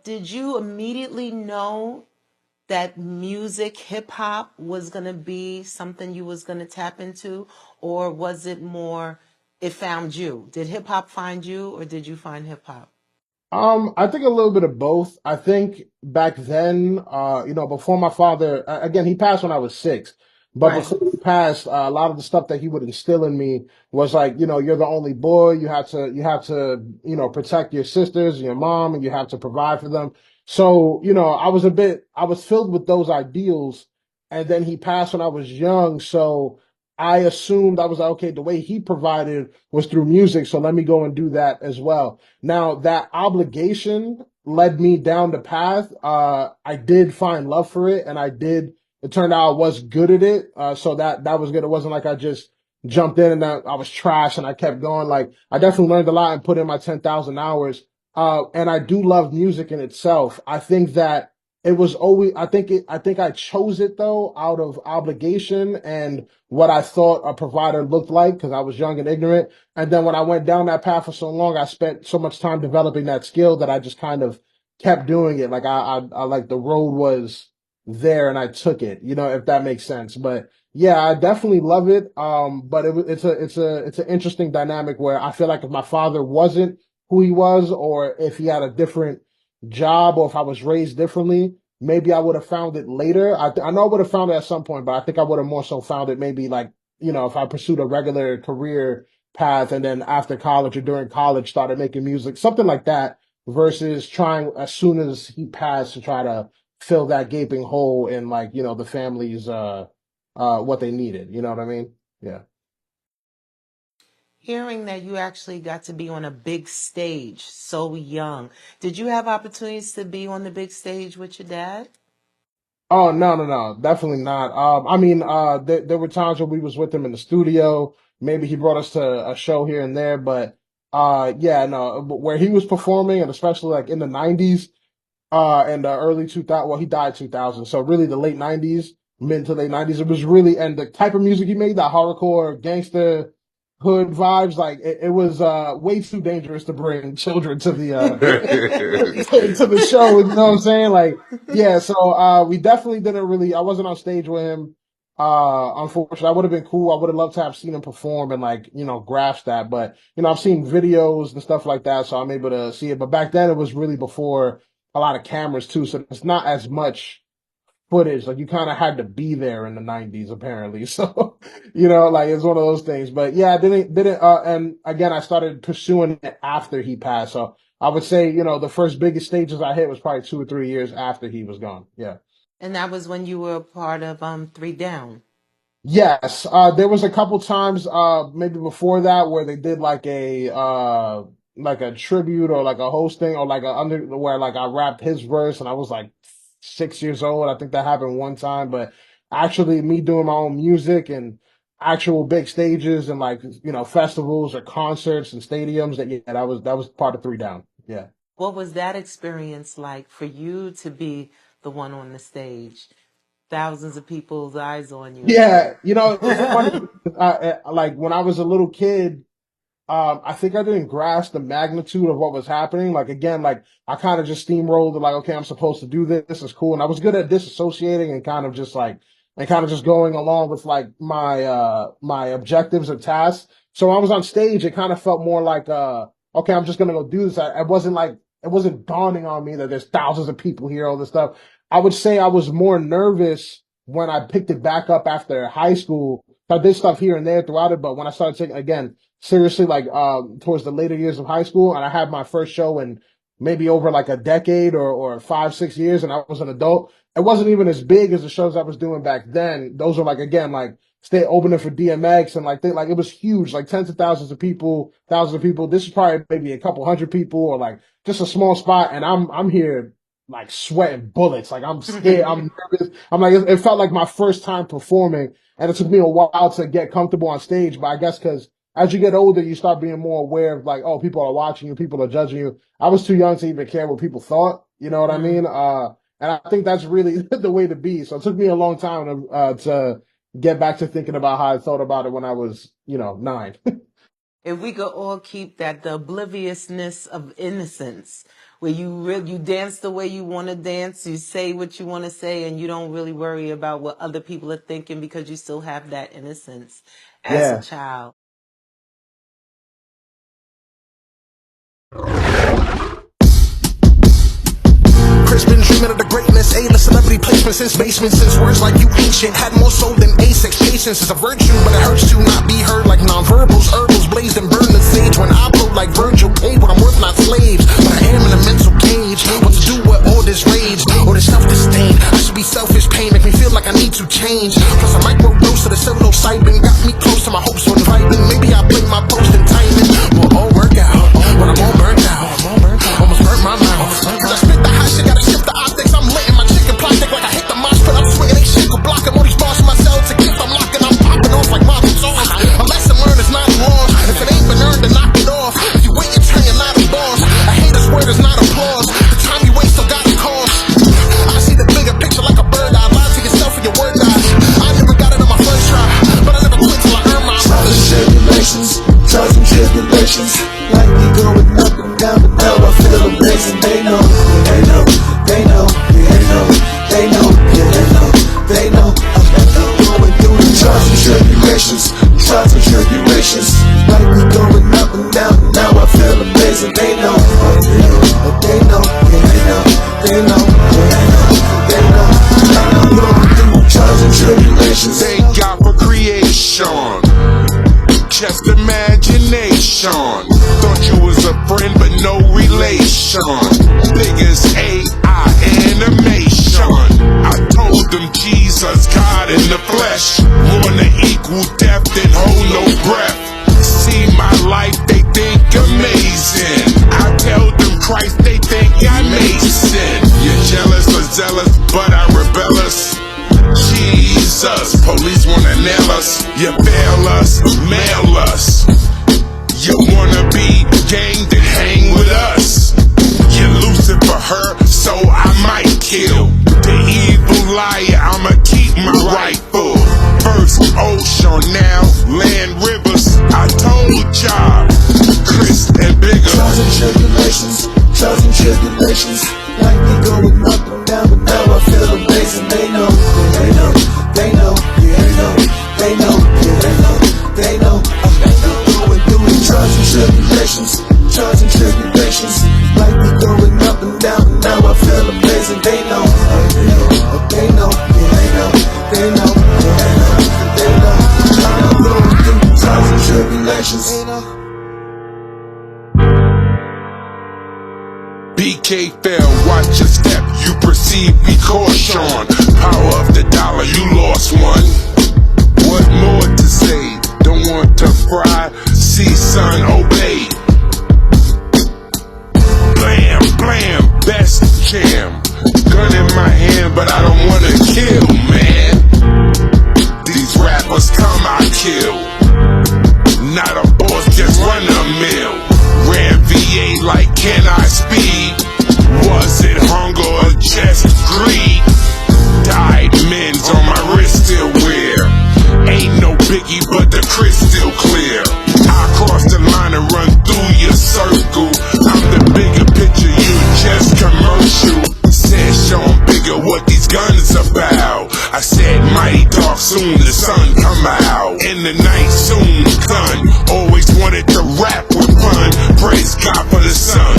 Did you immediately know that music, hip hop was going to be something you was going to tap into, or was it more it found you? Did hip hop find you, or did you find hip hop? I think a little bit of both. I think back then, before my father, again, he passed when I was 6, but Right. before he passed, a lot of the stuff that he would instill in me was like, you're the only boy. You have to, protect your sisters and your mom, and you have to provide for them. So, I was filled with those ideals, and then he passed when I was young. So I assumed I was like, okay, the way he provided was through music. So let me go and do that as well. Now, that obligation led me down the path. I did find love for it, and it turned out I was good at it. So that was good. It wasn't like I just jumped in and I was trash and I kept going. Like, I definitely learned a lot and put in my 10,000 hours. And I do love music in itself. I think that it was always, I think I chose it though out of obligation and what I thought a provider looked like because I was young and ignorant. And then when I went down that path for so long, I spent so much time developing that skill that I just kind of kept doing it. Like I like the road was there and I took it, if that makes sense. But yeah, I definitely love it. But it's an interesting dynamic where I feel like if my father wasn't who he was, or if he had a different job, or if I was raised differently, maybe I would have found it later. I know I would have found it at some point, but I think I would have more so found it maybe like, if I pursued a regular career path and then after college or during college started making music, something like that, versus trying as soon as he passed to try to fill that gaping hole in like, the family's what they needed. You know what I mean? Yeah. Hearing that you actually got to be on a big stage so young, did you have opportunities to be on the big stage with your dad? Oh no, no, no, definitely not. I mean, there were times where we was with him in the studio. Maybe he brought us to a show here and there, but yeah, no, but where he was performing, and especially like in the '90s, and the early 2000. Well, he died 2000, so really the late '90s, mid to late '90s. It was really, and the type of music he made, that horrorcore gangster hood vibes, like it was way too dangerous to bring children to the to the show. You know what I'm saying? Like, yeah. So we definitely didn't really. I wasn't on stage with him. Unfortunately, I would have been cool. I would have loved to have seen him perform and like grasp that. But I've seen videos and stuff like that, so I'm able to see it. But back then, it was really before a lot of cameras too, so it's not as much footage. Like you kind of had to be there in the '90s, apparently. So, like it's one of those things. But yeah, I didn't. And again, I started pursuing it after he passed. So I would say, the first biggest stages I hit was probably 2 or 3 years after he was gone. Yeah. And that was when you were a part of Three Down. Yes, there was a couple times, maybe before that where they did like a tribute or like a hosting or like a under where like I rapped his verse and I was like 6 years old. I think that happened one time, but actually me doing my own music and actual big stages and like, festivals or concerts and stadiums yeah, that was part of Three Down. Yeah. What was that experience like for you to be the one on the stage? Thousands of people's eyes on you. Yeah, it's funny. Like when I was a little kid, I think I didn't grasp the magnitude of what was happening. Like again, like I kind of just steamrolled like, okay, I'm supposed to do this. This is cool. And I was good at disassociating and kind of just going along with like my objectives or tasks. So when I was on stage, it kind of felt more like, okay, I'm just gonna go do this. I wasn't like, it wasn't dawning on me that there's thousands of people here, all this stuff. I would say I was more nervous when I picked it back up after high school. I did stuff here and there throughout it, but when I started taking again seriously like towards the later years of high school and I had my first show in maybe over like a decade or 5, 6 years and I was an adult. It wasn't even as big as the shows I was doing back then. Those are like again like stay opening for DMX and like it was huge, like tens of thousands of people, thousands of people. This is probably maybe a couple hundred people or like just a small spot and I'm here like sweating bullets. Like I'm scared. I'm nervous. I'm like it felt like my first time performing and it took me a while to get comfortable on stage, but I guess because as you get older, you start being more aware of like, oh, people are watching you, people are judging you. I was too young to even care what people thought. You know what I Mm. mean? And I think that's really the way to be. So it took me a long time to get back to thinking about how I thought about it when I was, 9. If we could all keep that, the obliviousness of innocence, where you dance the way you want to dance, you say what you want to say, and you don't really worry about what other people are thinking because you still have that innocence as a Yeah. child. Chris been dreaming of the greatness, A-list celebrity placement since basement, since words like you ain't had more soul than A6. Patience is a virtue, but it hurts to not be heard like nonverbals. Herbals blazed and burn the sage when I blow like Virgil. Paid what I'm worth, not slaves, but I am in a mental cage. What to do with all this rage or this self-disdain? I should be selfish, pain make me feel like I need to change. Plus a microdose of the psilocybin got me close to my hopes for inviting. Maybe I play my post in timing. Will all work out when I'm all burnt out. Almost burnt my mouth. Cause I spit the hot shit, gotta shift the optics. I'm letting my chicken plastic like I hit the mosh pit. I'm swinging, they shit, blocking all these bars for myself to gift. I'm locking, I'm popping off like Marvel sauce. A lesson learned is not lost. If it ain't been earned, then knock it off. If you wait your turn, you're not a boss. A hater's word is not applause. The time you waste still got a cost. I see the bigger picture like a bird eye. Lie to yourself and your word dies. I never got it on my first try, but I never quit till I earn my trials and tribulations, trials and tribulations. Like me going up and down, but now I feel amazing. They know, they know, they know, they know, they know, they know, they know. I'm going through the trials and tribulations, trials and tribulations. Like me going up and down, but now I feel amazing. They know, they know, they know, they know, they know, they know. I'm going through trials and tribulations. Thank God for creation, just imagination. Thought you was a friend but no relation. Biggest AI animation. I told them Jesus, God in the flesh, wanna equal depth and hold no breath. See my life, they think amazing. I tell them Christ, they think I'm Mason. You're jealous or zealous, but I'm rebellious. Jesus, police wanna nail us. You fail us, mail us. You wanna be gang, then hang with us. You're Lucifer her, so I might kill the evil liar. I'ma keep my rifle. First ocean, now land rivers. I told y'all, Chris and Bigga. Trials and tribulations, trials and tribulations. Like me going up and down, but now I feel amazing. They know, they know, they know, they know, they know, they know, they know. I'm going through the trials and tribulations, trials and tribulations. Like me going up and down, but now I feel amazing. They know, they know, they know, they know, they know, they know. I'm going through the trials and tribulations. BK fell, watch your step, you perceive, be caution. Power of the dollar, you lost one. What more to say? Don't want to fry, see son, obey. Blam, blam, best jam. Gun in my hand, but I don't wanna kill, man. These rappers come, I kill. Not a boss, just run a mill. Ran VA like can I speed? Was it hunger or just greed? Diamonds on my wrist still wear. Ain't no biggie but the Chris still clear. I cross the line and run through your circle. I'm the bigger picture, you just commercial. Said Sean Bigga what these guns about. I said mighty dark, soon the sun come out. In the night soon sun. Always wanted to rap with fun. Praise God for the sun.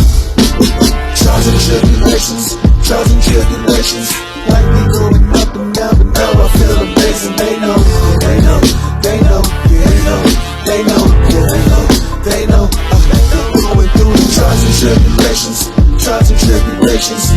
Trials and tribulations, trials and tribulations. Like me going up and down, but now I feel amazing. They know, they know, they know, they know, they know, they know, they know. I'm going through the trials and tribulations, trials and tribulations.